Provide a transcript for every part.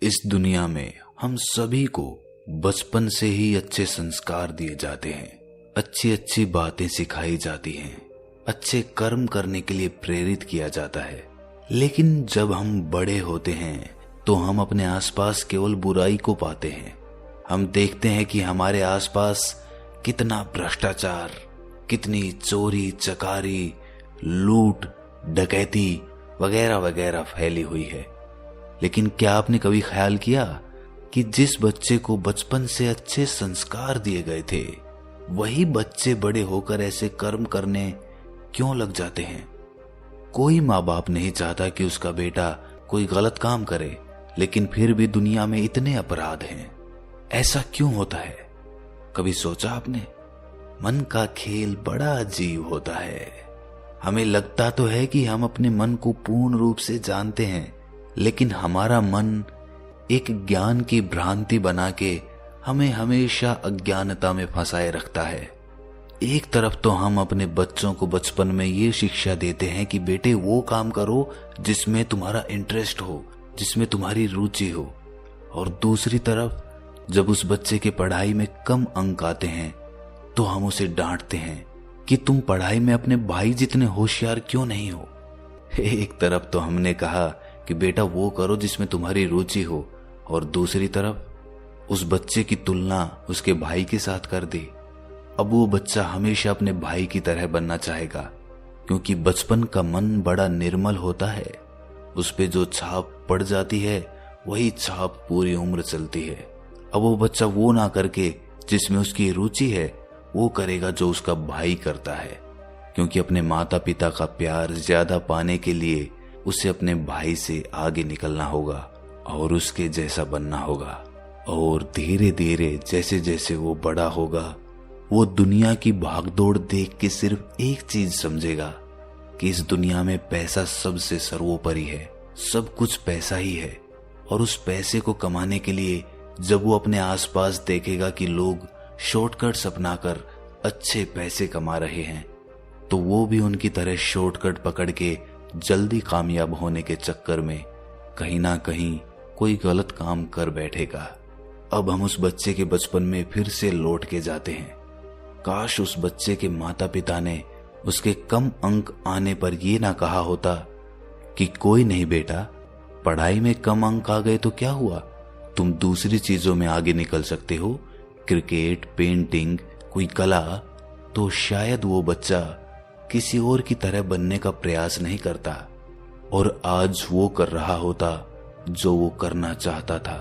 इस दुनिया में हम सभी को बचपन से ही अच्छे संस्कार दिए जाते हैं, अच्छी अच्छी बातें सिखाई जाती हैं, अच्छे कर्म करने के लिए प्रेरित किया जाता है। लेकिन जब हम बड़े होते हैं तो हम अपने आसपास केवल बुराई को पाते हैं। हम देखते हैं कि हमारे आसपास कितना भ्रष्टाचार, कितनी चोरी चकारी, लूट डकैती वगैरह वगैरह फैली हुई है। लेकिन क्या आपने कभी ख्याल किया कि जिस बच्चे को बचपन से अच्छे संस्कार दिए गए थे, वही बच्चे बड़े होकर ऐसे कर्म करने क्यों लग जाते हैं? कोई माँ बाप नहीं चाहता कि उसका बेटा कोई गलत काम करे, लेकिन फिर भी दुनिया में इतने अपराध हैं। ऐसा क्यों होता है? कभी सोचा आपने? मन का खेल बड़ा अजीब होता है। हमें लगता तो है कि हम अपने मन को पूर्ण रूप से जानते हैं, लेकिन हमारा मन एक ज्ञान की भ्रांति बना के हमें हमेशा अज्ञानता में फंसाए रखता है। एक तरफ तो हम अपने बच्चों को बचपन में ये शिक्षा देते हैं कि बेटे वो काम करो जिसमें तुम्हारा इंटरेस्ट हो, जिसमें तुम्हारी रुचि हो, और दूसरी तरफ जब उस बच्चे के पढ़ाई में कम अंक आते हैं तो हम उसे डांटते हैं कि तुम पढ़ाई में अपने भाई जितने होशियार क्यों नहीं हो। एक तरफ तो हमने कहा कि बेटा वो करो जिसमें तुम्हारी रुचि हो, और दूसरी तरफ उस बच्चे की तुलना उसके भाई के साथ कर दी। अब वो बच्चा हमेशा अपने भाई की तरह बनना चाहेगा, क्योंकि बचपन का मन बड़ा निर्मल होता है। उस पे जो छाप पड़ जाती है वही छाप पूरी उम्र चलती है। अब वो बच्चा वो ना करके जिसमें उसकी रुचि है वो करेगा जो उसका भाई करता है, क्योंकि अपने माता पिता का प्यार ज्यादा पाने के लिए उसे अपने भाई से आगे निकलना होगा और उसके जैसा बनना होगा। और धीरे धीरे जैसे जैसे वो बड़ा होगा, वो दुनिया की भागदौड़ देख के सिर्फ एक चीज समझेगा कि इस दुनिया में पैसा सबसे सर्वोपरि है, सब कुछ पैसा ही है। और उस पैसे को कमाने के लिए जब वो अपने आसपास देखेगा कि लोग शॉर्टकट्स अपनाकर अच्छे पैसे कमा रहे हैं, तो वो भी उनकी तरह शॉर्टकट पकड़ के जल्दी कामयाब होने के चक्कर में कहीं ना कहीं कोई गलत काम कर बैठेगा। अब हम उस बच्चे के बचपन में फिर से लौट के जाते हैं। काश उस बच्चे के माता पिता ने उसके कम अंक आने पर यह ना कहा होता कि कोई नहीं बेटा, पढ़ाई में कम अंक आ गए तो क्या हुआ, तुम दूसरी चीजों में आगे निकल सकते हो, क्रिकेट, पेंटिंग, कोई कला। तो शायद वो बच्चा किसी और की तरह बनने का प्रयास नहीं करता और आज वो कर रहा होता जो वो करना चाहता था।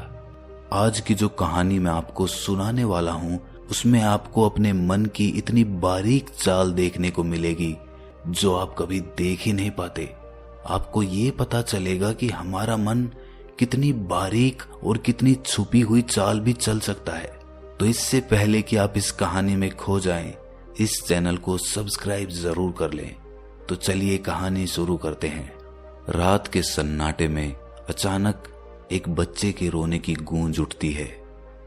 आज की जो कहानी मैं आपको सुनाने वाला हूं, उसमें आपको अपने मन की इतनी बारीक चाल देखने को मिलेगी जो आप कभी देख ही नहीं पाते। आपको ये पता चलेगा कि हमारा मन कितनी बारीक और कितनी छुपी हुई चाल भी चल सकता है। तो इससे पहले कि आप इस कहानी में खो जाएं, इस चैनल को सब्सक्राइब जरूर कर लें। तो चलिए कहानी शुरू करते हैं। रात के सन्नाटे में अचानक एक बच्चे के रोने की गूंज उठती है।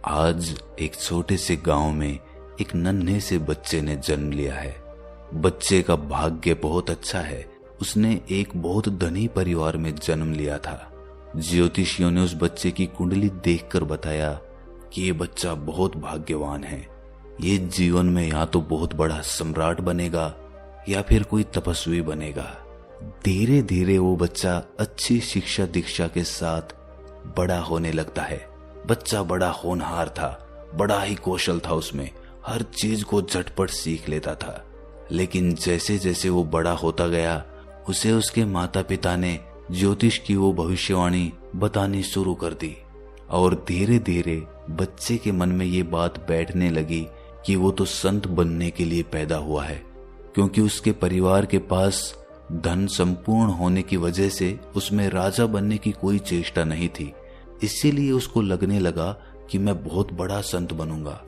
आज एक छोटे से गांव में एक नन्हे से बच्चे ने जन्म लिया है। बच्चे का भाग्य बहुत अच्छा है, उसने एक बहुत धनी परिवार में जन्म लिया था। ज्योतिषियों ने उस बच्चे की कुंडली देखकर बताया कि ये बच्चा बहुत भाग्यवान है। ये जीवन में या तो बहुत बड़ा सम्राट बनेगा या फिर कोई तपस्वी बनेगा। धीरे धीरे वो बच्चा अच्छी शिक्षा दीक्षा के साथ बड़ा होने लगता है। बच्चा बड़ा होनहार था, बड़ा ही कौशल था उसमें, हर चीज को झटपट सीख लेता था। लेकिन जैसे जैसे वो बड़ा होता गया, उसे उसके माता पिता ने ज्योतिष की वो भविष्यवाणी बतानी शुरू कर दी। और धीरे धीरे बच्चे के मन में ये बात बैठने लगी कि वो तो संत बनने के लिए पैदा हुआ है, क्योंकि उसके परिवार के पास धन संपूर्ण होने की वजह से उसमें राजा बनने की कोई चेष्टा नहीं थी। इसीलिए उसको लगने लगा कि मैं बहुत बड़ा संत बनूंगा।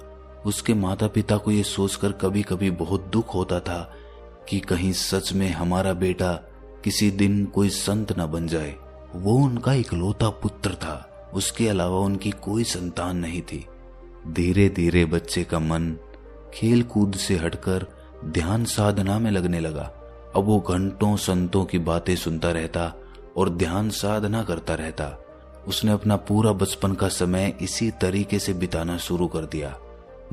उसके माता पिता को ये सोचकर कभी कभी बहुत दुख होता था कि कहीं सच में हमारा बेटा किसी दिन कोई संत न बन जाए। वो उनका इकलौता पुत्र था, उसके अलावा उनकी कोई संतान नहीं थी। धीरे धीरे बच्चे का मन खेल कूद से हटकर ध्यान साधना में लगने लगा। अब वो घंटों संतों की बातें सुनता रहता और ध्यान साधना करता रहता। उसने अपना पूरा बचपन का समय इसी तरीके से बिताना शुरू कर दिया।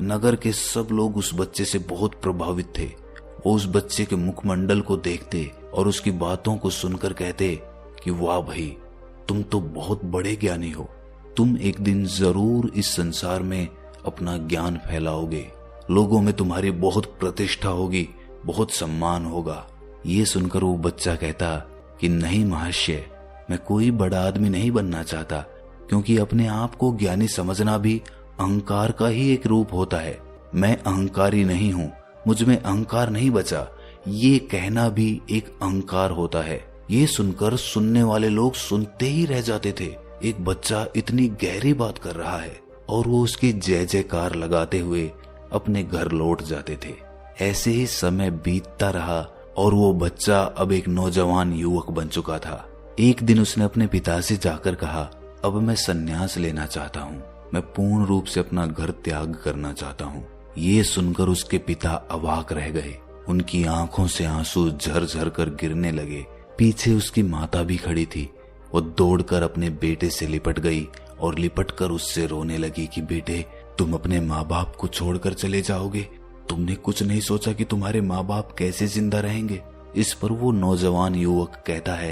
नगर के सब लोग उस बच्चे से बहुत प्रभावित थे। वो उस बच्चे के मुखमंडल को देखते और उसकी बातों को सुनकर कहते कि वाह भाई, तुम तो बहुत बड़े ज्ञानी हो, तुम एक दिन जरूर इस संसार में अपना ज्ञान फैलाओगे, लोगों में तुम्हारी बहुत प्रतिष्ठा होगी, बहुत सम्मान होगा। ये सुनकर वो बच्चा कहता कि नहीं महर्षि, मैं कोई बड़ा आदमी नहीं बनना चाहता, क्योंकि अपने आप को ज्ञानी समझना भी अहंकार का ही एक रूप होता है। मैं अहंकारी नहीं हूँ, मुझ में अहंकार नहीं बचा, ये कहना भी एक अहंकार होता है। ये सुनकर सुनने वाले लोग सुनते ही रह जाते थे। एक बच्चा इतनी गहरी बात कर रहा है, और वो उसकी जय जयकार लगाते हुए अपने घर लौट जाते थे। ऐसे ही समय बीतता रहा और वो बच्चा अब एक नौजवान युवक बन चुका था। एक दिन उसने अपने पिता से जाकर कहा, अब मैं संन्यास लेना चाहता हूँ, मैं पूर्ण रूप से अपना घर त्याग करना चाहता हूँ। ये सुनकर उसके पिता अवाक रह गए। उनकी आंखों से आंसू झरझर कर गिरने लगे। पीछे उसकी माता भी खड़ी थी। वो दौड़कर अपने बेटे से लिपट गई और लिपटकर उससे रोने लगी कि बेटे, तुम अपने माँ बाप को छोड़कर चले जाओगे? तुमने कुछ नहीं सोचा कि तुम्हारे माँ बाप कैसे जिंदा रहेंगे? इस पर वो नौजवान युवक कहता है